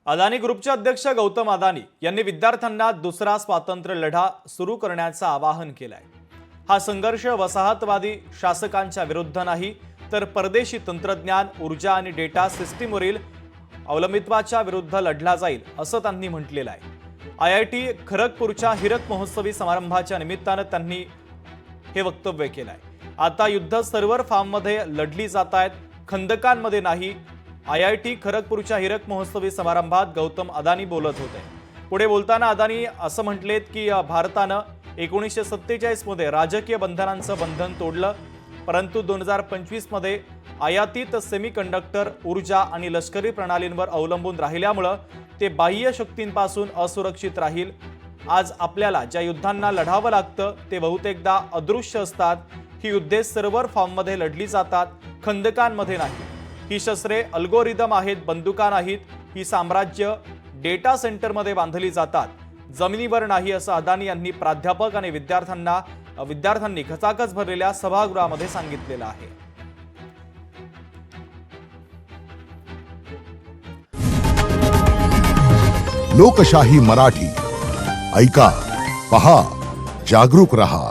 अदानी ग्रुपचे अध्यक्ष गौतम अदानी यांनी विद्यार्थ्यांना दुसरा स्वातंत्र्य लढा सुरू करण्याचं आवाहन केलंय। हा संघर्ष वसाहतवादी शासकांच्या विरुद्ध नाही, तर परदेशी तंत्रज्ञान, ऊर्जा आणि डेटा सिस्टीमवरील अवलंबित्वाच्या विरुद्ध लढला जाईल, असं त्यांनी म्हटलेलं आहे। IIT खरगपूरच्या हीरक महोत्सवी समारंभाच्या निमित्तानं त्यांनी हे वक्तव्य केलंय। आता युद्ध सर्व्हर फार्ममध्ये लढली जात आहेत, खंदकांमध्ये नाही। IIT खरगपूरच्या हीरक महोत्सवी समारंभात गौतम अदानी बोलत होते। पुढे बोलताना अदानी असं म्हटलेत की भारतानं 1947 मध्ये राजकीय बंधनांचं बंधन तोडलं, परंतु 2025 मध्ये आयातीत सेमीकंडक्टर, ऊर्जा आणि लष्करी प्रणालींवर अवलंबून राहिल्यामुळे ते बाह्य शक्तींपासून असुरक्षित राहील। आज आपल्याला ज्या युद्धांना लढावं लागतं ते बहुतेकदा अदृश्य असतात। ही युद्धे सर्व्हर फॉर्ममध्ये लढली जातात, खंदकांमध्ये नाही। ही शस्त्रे अल्गोरिदम आहेत, बंदुका नाहीत। ही साम्राज्य डेटा सेंटरमध्ये बांधली जातात, जमिनीवर नाही, असं अदानी यांनी प्राध्यापक आणि विद्यार्थ्यांनी खचाखच भरलेल्या सभागृहामध्ये सांगितलेलं आहे। लोकशाही मराठी ऐका, पहा, जागरूक रहा।